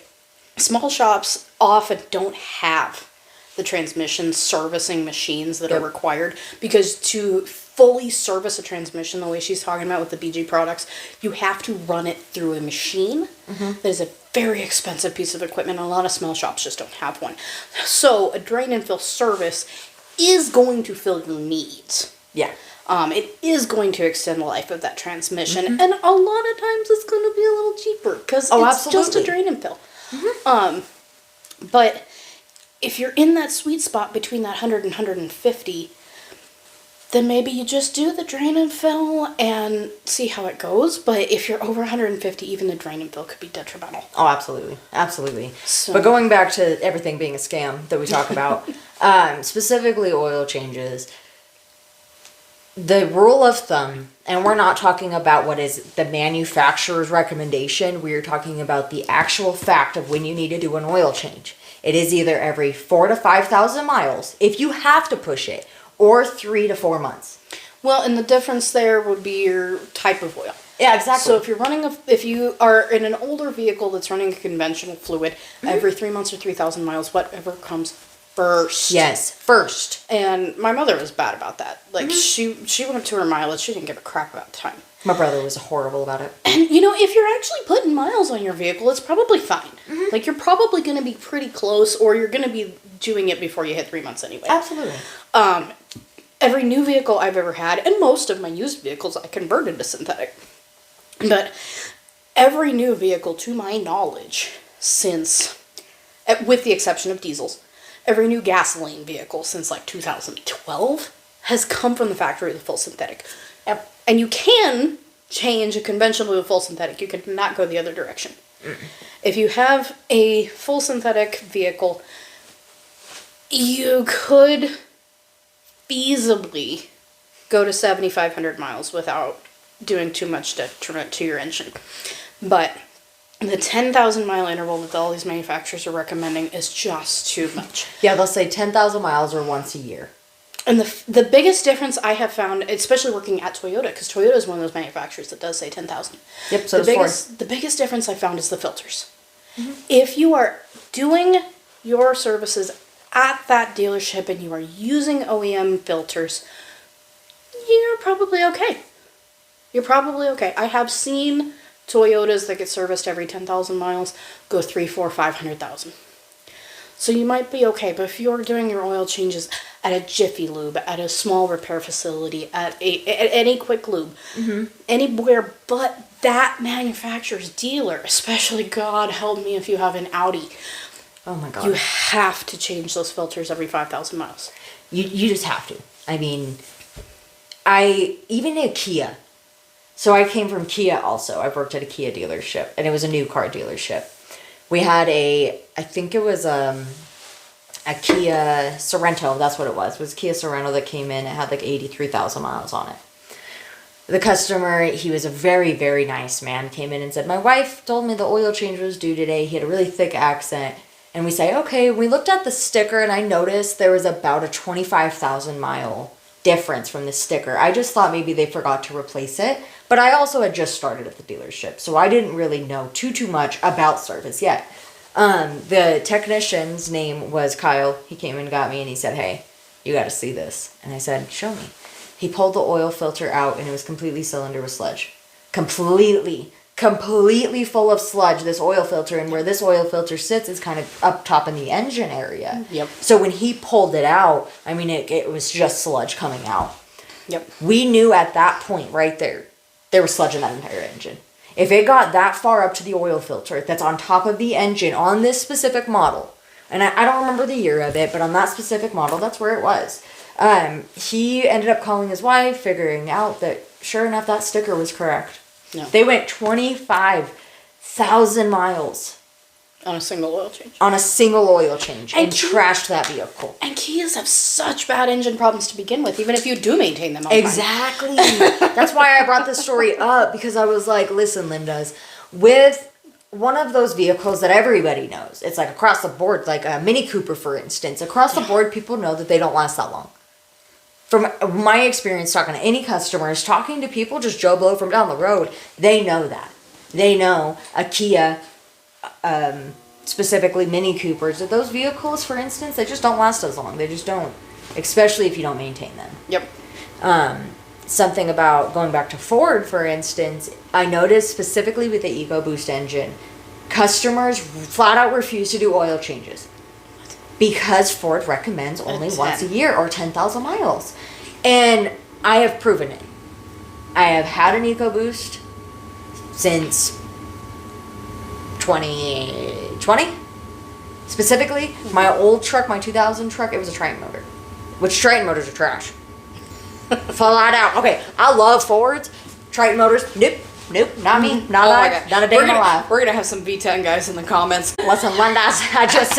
small shops often don't have the transmission servicing machines that are required because to fully service a transmission the way she's talking about with the BG products, you have to run it through a machine. Mm-hmm. That is a very expensive piece of equipment and a lot of small shops just don't have one. So a drain and fill service is going to fill your needs. Yeah. It is going to extend the life of that transmission and a lot of times it's going to be a little cheaper because it's absolutely. just a drain and fill. Mm-hmm. But if you're in that sweet spot between that 100 and 150, then maybe you just do the drain and fill and see how it goes. But if you're over 150, even the drain and fill could be detrimental. Oh, absolutely. Absolutely. So- But going back to everything being a scam that we talk about, specifically oil changes, the rule of thumb, and we're not talking about what is the manufacturer's recommendation, we're talking about the actual fact of when you need to do an oil change. It is either every 4,000 to 5,000 miles, if you have to push it, or 3 to 4 months. Well, and the difference there would be your type of oil. Yeah, exactly. So if you are in an older vehicle that's running a conventional fluid, every 3 months or 3,000 miles, whatever comes first. Yes, first. And my mother was bad about that. Like, she went up to her mileage. She didn't give a crap about time. My brother was horrible about it. And, if you're actually putting miles on your vehicle, it's probably fine. Like, you're probably going to be pretty close, or you're going to be doing it before you hit 3 months anyway. Absolutely. Every new vehicle I've ever had, and most of my used vehicles, I converted to synthetic. But every new vehicle, to my knowledge, since, with the exception of diesels, every new gasoline vehicle since like 2012 has come from the factory with full synthetic. Yep. And you can change a conventional to a full synthetic. You could not go the other direction. If you have a full synthetic vehicle, you could feasibly go to 7,500 miles without doing too much detriment to your engine. But the 10,000 mile interval that all these manufacturers are recommending is just too much. Yeah, they'll say 10,000 miles or once a year. And the biggest difference I have found, especially working at Toyota, because Toyota is one of those manufacturers that does say 10,000. Yep, so does Ford. The biggest difference I found is the filters. If you are doing your services at that dealership and you are using OEM filters, you're probably okay. You're probably okay. I have seen Toyotas that get serviced every 10,000 miles go 3, 4, 500,000. So you might be okay, but if you're doing your oil changes at a Jiffy Lube, at a small repair facility, at any quick lube, anywhere but that manufacturer's dealer, especially, God help me if you have an Audi, Oh my God. you have to change those filters every 5,000 miles. You just have to. I mean, even a Kia. So I came from Kia also. I worked at a Kia dealership, and it was a new car dealership. We had I think it was a Kia Sorento, that's what it was. It was a Kia Sorento that came in. It had like 83,000 miles on it. The customer, he was a very, very nice man, came in and said, my wife told me the oil change was due today. He had a really thick accent. And we say, okay, we looked at the sticker and I noticed there was about a 25,000 mile difference from the sticker. I just thought maybe they forgot to replace it. But I also had just started at the dealership, so I didn't really know too much about service yet. The technician's name was Kyle. He came and got me and he said, hey, you got to see this. And I said, show me. He pulled the oil filter out and it was completely cylinder with sludge. Completely full of sludge, this oil filter. And where this oil filter sits is kind of up top in the engine area. Yep. So when he pulled it out, I mean, it was just sludge coming out. Yep. We knew at that point right there was sludge in that entire engine. If it got that far up to the oil filter that's on top of the engine on this specific model, and I don't remember the year of it, but on that specific model, that's where it was. He ended up calling his wife, figuring out that sure enough, that sticker was correct. No. They went 25,000 miles On a single oil change. on a single oil change and Kia- trashed that vehicle. And Kias have such bad engine problems to begin with, even if you do maintain them all the time. Exactly. That's why I brought this story up, because I was like, listen, Linda's, with one of those vehicles that everybody knows, it's like across the board, like a Mini Cooper, for instance, across the board, people know that they don't last that long. From my experience talking to any customers, talking to people, just Joe Blow from down the road, they know that. They know a Kia, specifically Mini Coopers, that those vehicles, for instance, they just don't last as long. They just don't, especially if you don't maintain them. Yep. Something about going back to Ford, for instance, I noticed specifically with the EcoBoost engine, customers flat out refuse to do oil changes because Ford recommends only once a year or 10,000 miles. And I have proven it. I have had an EcoBoost since 2020. Specifically, my old truck, my 2000 truck, it was a Triton motor. Which Triton motors are trash. Flat out. Okay, I love Fords. Triton Motors. Nope, not me. Not a day in my life. We're gonna have some V10 guys in the comments. Listen, Lindas, I just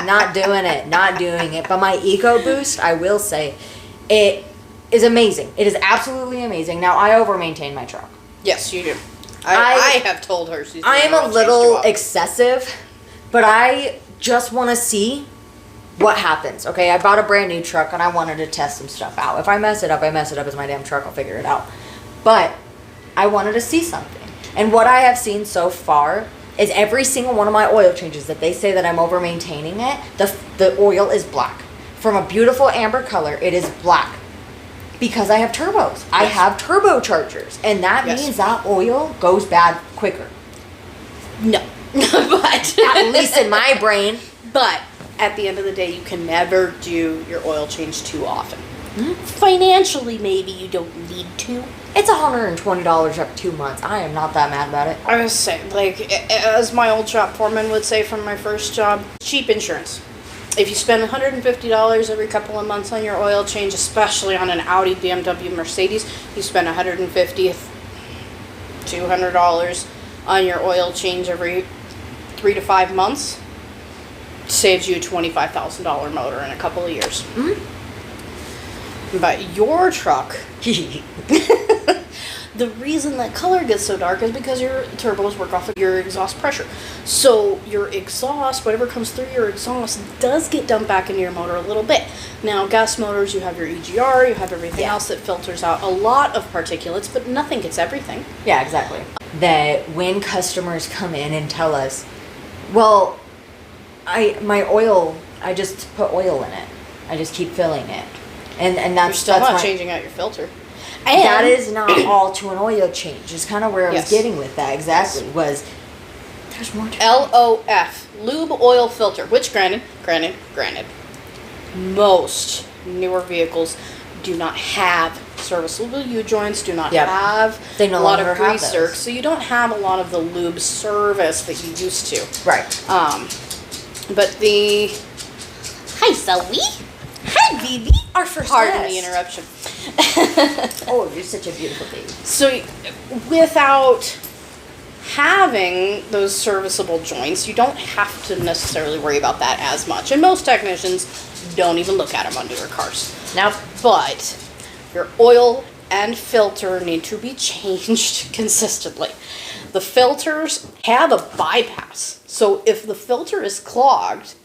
not doing it. But my EcoBoost, I will say, it is amazing. It is absolutely amazing. Now, I over-maintain my truck. Yes, you do. I have told her she's. I am a little excessive, but I just want to see what happens. Okay, I bought a brand new truck and I wanted to test some stuff out. If I mess it up, I mess it up. It's my damn truck. I'll figure it out. But I wanted to see something. And what I have seen so far is every single one of my oil changes that they say that I'm over maintaining it, the oil is black. From a beautiful amber color, it is black. Because I have turbos. Yes. I have turbochargers. And that means that oil goes bad quicker. No. But at least in my brain. But at the end of the day, you can never do your oil change too often. Mm-hmm. Financially, maybe you don't need to. It's $120 every 2 months. I am not that mad about it. I was saying, like, as my old shop foreman would say from my first job, cheap insurance. If you spend $150 every couple of months on your oil change, especially on an Audi, BMW, Mercedes, you spend $150, $200 on your oil change every 3 to 5 months, saves you a $25,000 motor in a couple of years. Mm-hmm. But your truck, the reason that color gets so dark is because your turbos work off of your exhaust pressure. So your exhaust, whatever comes through your exhaust, does get dumped back into your motor a little bit. Now, gas motors, you have your EGR, you have everything else that filters out a lot of particulates, but nothing gets everything. Yeah, exactly. That when customers come in and tell us, well, I just put oil in it. I just keep filling it. And that's you're still not changing out your filter. And that is not all to an oil change. Is kind of where I was getting with that. Exactly. Was there's more to LOF, lube oil filter, which granted, most newer vehicles do not have serviceable U-joints, do not have a lot of grease zerk, so you don't have a lot of the lube service that you used to. Right. But the hi Zoe. Hi, Vivi. Our first Pardon the interruption. Oh, you're such a beautiful baby. So, without having those serviceable joints, you don't have to necessarily worry about that as much. And most technicians don't even look at them on newer cars. Nope. But your oil and filter need to be changed consistently. The filters have a bypass. So, if the filter is clogged,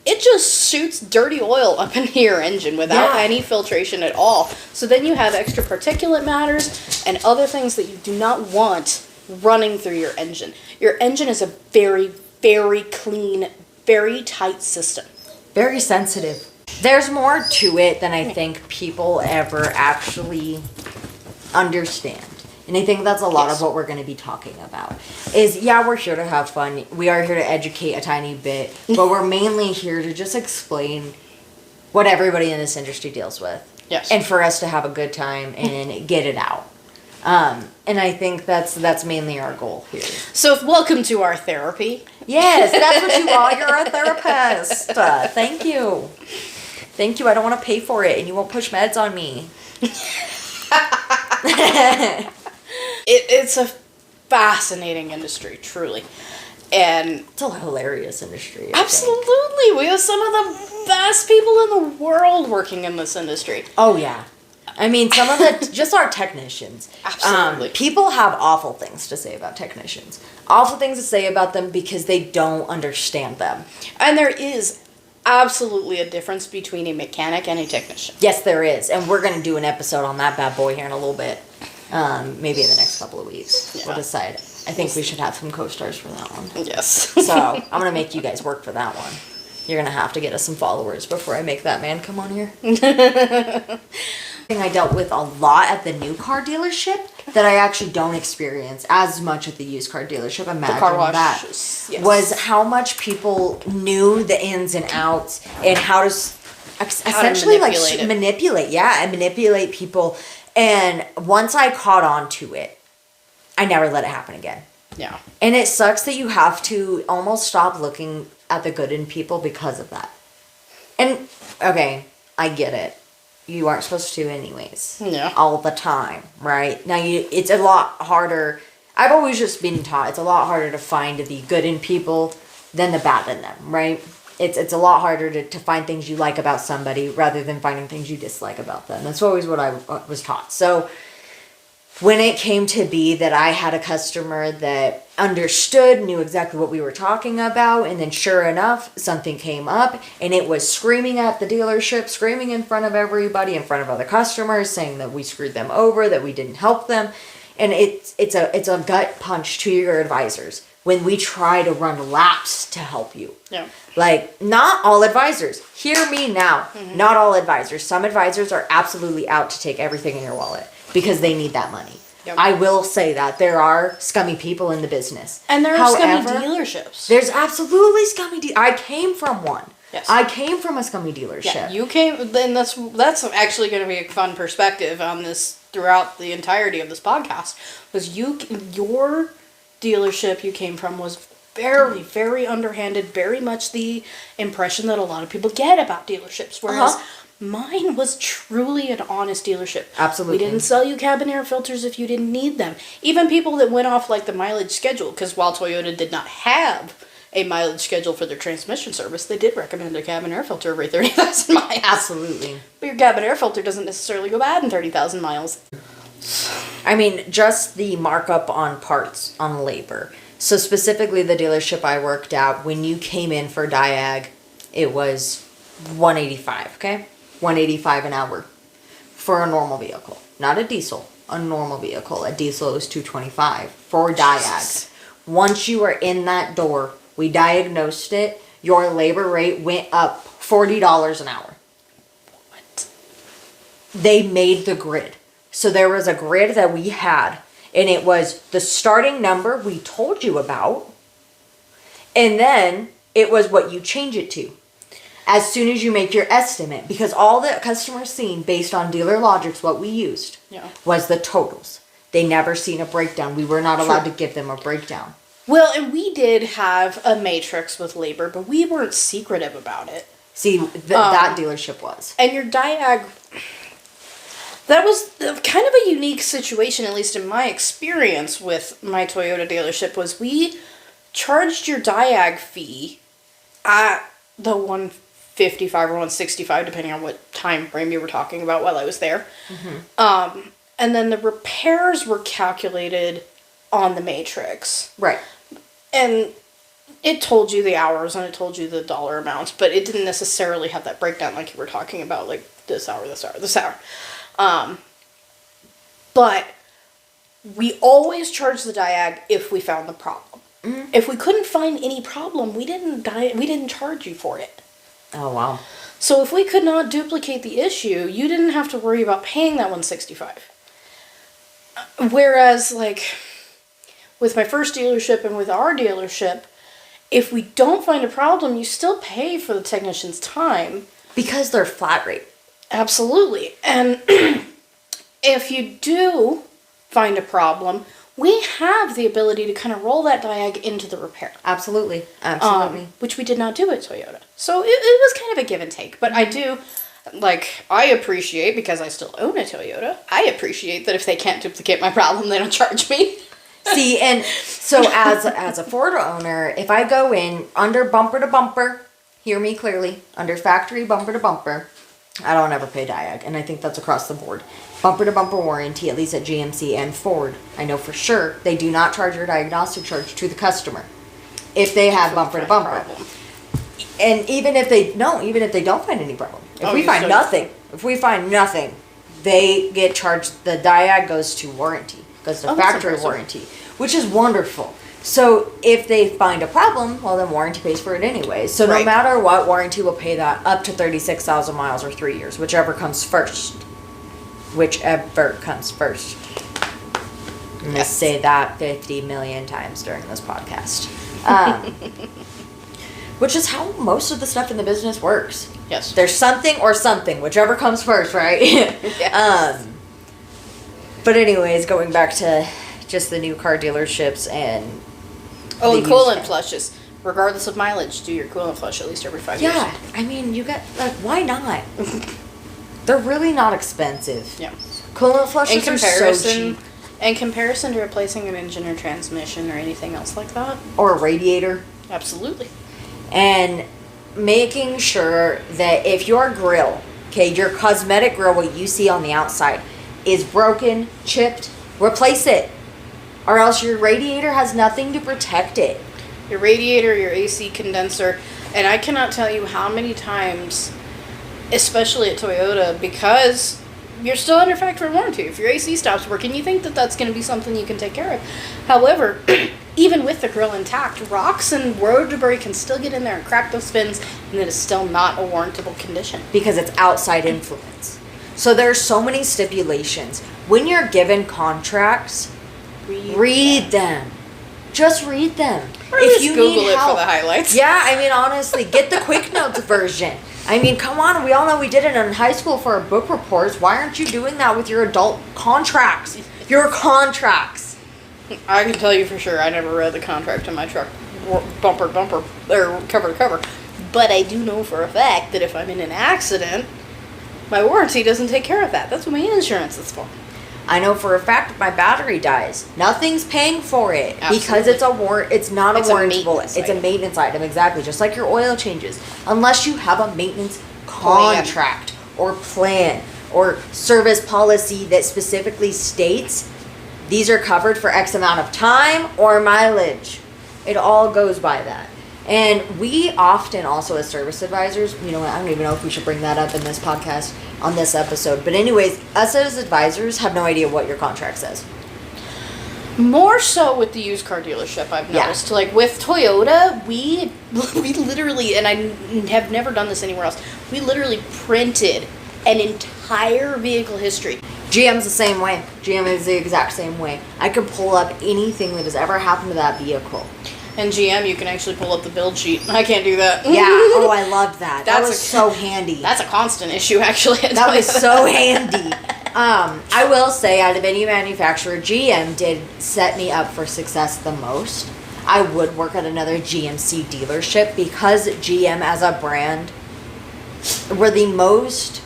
it just shoots dirty oil up into your engine without any filtration at all. So then you have extra particulate matters and other things that you do not want running through your engine. Your engine is a very, very clean, very tight system. Very sensitive. There's more to it than I think people ever actually understand. And I think that's a lot of what we're going to be talking about. Is, we're here to have fun. We are here to educate a tiny bit. But we're mainly here to just explain what everybody in this industry deals with. Yes. And for us to have a good time and get it out. And I think that's mainly our goal here. So welcome to our therapy. Yes, that's what you are. You're a therapist. Thank you. Thank you. I don't want to pay for it, and you won't push meds on me. It's a fascinating industry, truly. And it's a hilarious industry. Absolutely. We have some of the best people in the world working in this industry. Oh, yeah. I mean, some of the, just our technicians. Absolutely. People have awful things to say about technicians. Awful things to say about them because they don't understand them. And there is absolutely a difference between a mechanic and a technician. Yes, there is. And we're going to do an episode on that bad boy here in a little bit. Maybe in the next couple of weeks. Yeah. We'll decide. I think we should have some co-stars for that one. Yes. So, I'm going to make you guys work for that one. You're going to have to get us some followers before I make that man come on here. I dealt with a lot at the new car dealership that I actually don't experience as much at the used car dealership. Imagine the car wash, that. Yes. Was how much people knew the ins and outs and how to essentially manipulate people. And once I caught on to it, I never let it happen again. Yeah. And it sucks that you have to almost stop looking at the good in people because of that. And, okay, I get it. you aren't supposed to anyways. Yeah. All the time, right? Now, it's a lot harder. I've always just been taught it's a lot harder to find the good in people than the bad in them, right? It's a lot harder to find things you like about somebody rather than finding things you dislike about them. That's always what I was taught. So when it came to be that I had a customer that understood, knew exactly what we were talking about, and then sure enough, something came up, and it was screaming at the dealership, screaming in front of everybody, in front of other customers, saying that we screwed them over, that we didn't help them. And it's a gut punch to your advisors when we try to run laps to help you. Yeah. Like, not all advisors. Hear me now. Mm-hmm. Not all advisors. Some advisors are absolutely out to take everything in your wallet because they need that money. Yep. I will say that. There are scummy people in the business. And there are scummy dealerships. There's absolutely scummy I came from one. Yes. I came from a scummy dealership. Yeah, you came, and that's actually going to be a fun perspective on this throughout the entirety of this podcast. Was your dealership you came from was very, very underhanded, very much the impression that a lot of people get about dealerships, whereas mine was truly an honest dealership. Absolutely. We didn't sell you cabin air filters if you didn't need them. Even people that went off like the mileage schedule, because while Toyota did not have a mileage schedule for their transmission service, they did recommend a cabin air filter every 30,000 miles. Absolutely. But your cabin air filter doesn't necessarily go bad in 30,000 miles. I mean, just the markup on parts, on labor. So specifically the dealership I worked at, when you came in for Diag, it was $185, okay? $185 an hour for a normal vehicle. Not a diesel, a normal vehicle. A diesel is $225 for Diag. Once you were in that door, we diagnosed it, your labor rate went up $40 an hour. What? They made the grid. So there was a grid that we had, and it was the starting number we told you about, and then it was what you change it to as soon as you make your estimate, because all the customers seen based on Dealer Logics, what we used, was the totals. They never seen a breakdown. We were not allowed to give them a breakdown. Well, and we did have a matrix with labor, but we weren't secretive about it. See, that dealership was. And your Diag, that was kind of a unique situation, at least in my experience with my Toyota dealership, was we charged your Diag fee at the $155 or $165, depending on what time frame you were talking about while I was there. Mm-hmm. And then the repairs were calculated on the matrix. Right. And it told you the hours and it told you the dollar amounts, but it didn't necessarily have that breakdown like you were talking about, like this hour, this hour, this hour. But we always charged the Diag if we found the problem. Mm-hmm. If we couldn't find any problem, we didn't charge you for it. Oh, wow. So if we could not duplicate the issue, you didn't have to worry about paying that $165. Whereas, like, with my first dealership and with our dealership, if we don't find a problem, you still pay for the technician's time. Because they're flat rate. Absolutely. And if you do find a problem, we have the ability to kind of roll that Diag into the repair. Absolutely. Absolutely. Which we did not do at Toyota. So it was kind of a give and take. But I do, I appreciate, because I still own a Toyota, I appreciate that if they can't duplicate my problem, they don't charge me. See, and so as a Ford owner, if I go in under bumper to bumper, hear me clearly, under factory bumper to bumper, I don't ever pay Diag, and I think that's across the board. Bumper to bumper warranty, at least at GMC and Ford, I know for sure they do not charge your diagnostic charge to the customer if they have bumper to bumper. And even if they don't find any problem, if we find nothing, they get charged. The Diag goes to warranty, goes to factory warranty, which is wonderful. So if they find a problem, well, then warranty pays for it anyway. So no matter what, warranty will pay that up to 36,000 miles or 3 years, whichever comes first. Whichever comes first. I'm going to say that 50 million times during this podcast. Which is how most of the stuff in the business works. Yes. There's something or something, whichever comes first, right? Yes. But anyways, going back to just the new car dealerships and... Oh, and coolant flushes. Regardless of mileage, do your coolant flush at least every 5 years. Yeah, I mean, you got... why not? they're really not expensive. Yeah. Coolant flushers are so cheap. In comparison to replacing an engine or transmission or anything else like that. Or a radiator. Absolutely. And making sure that if your grill, okay, your cosmetic grill, what you see on the outside, is broken, chipped, replace it. Or else your radiator has nothing to protect it. Your radiator, your AC condenser, and I cannot tell you how many times, especially at Toyota, because you're still under factory warranty. If your AC stops working, you think that that's going to be something you can take care of. However, even with the grill intact, rocks and road debris can still get in there and crack those fins, and it is still not a warrantable condition. Because it's outside influence. So there's so many stipulations. When you're given contracts, read them. Just read them. Or if you Google it for the highlights. Yeah, I mean, honestly, get the Quick Notes version. I mean, come on, we all know we did it in high school for our book reports. Why aren't you doing that with your adult contracts? Your contracts. I can tell you for sure, I never read the contract in my truck, bumper to bumper, or cover to cover. But I do know for a fact that if I'm in an accident, my warranty doesn't take care of that. That's what my insurance is for. I know for a fact if my battery dies, nothing's paying for it. Absolutely. Because it's not a warrantable. It's a maintenance item, exactly. Just like your oil changes. Unless you have a maintenance contract or plan or service policy that specifically states these are covered for X amount of time or mileage. It all goes by that. And we often also as service advisors, you know what, I don't even know if we should bring that up in this podcast on this episode. But anyways, us as advisors have no idea what your contract says. More so with the used car dealership, I've noticed. Yeah. Like with Toyota, we literally, and I have never done this anywhere else, we literally printed an entire vehicle history. GM's the same way. GM is the exact same way. I can pull up anything that has ever happened to that vehicle. And GM, you can actually pull up the build sheet. I can't do that. Yeah. Oh, I loved that. That was so handy. That's a constant issue, actually. That was so handy. I will say, out of any manufacturer, GM did set me up for success the most. I would work at another GMC dealership because GM as a brand were the most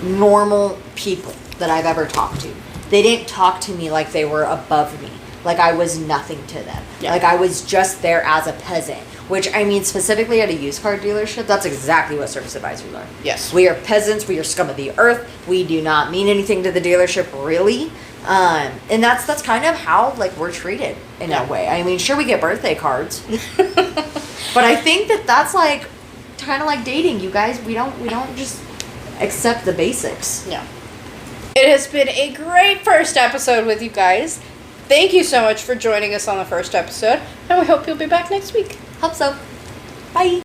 normal people that I've ever talked to. They didn't talk to me like they were above me. Like I was nothing to them. Yeah. Like I was just there as a peasant. Which, I mean, specifically at a used car dealership, that's exactly what service advisors are. Yes. We are peasants. We are scum of the earth. We do not mean anything to the dealership, really. And that's kind of how, like, we're treated in a way. I mean, sure, we get birthday cards. But I think that's, like, kind of like dating, you guys. We don't just accept the basics. Yeah. It has been a great first episode with you guys. Thank you so much for joining us on the first episode, and we hope you'll be back next week. Hope so. Bye.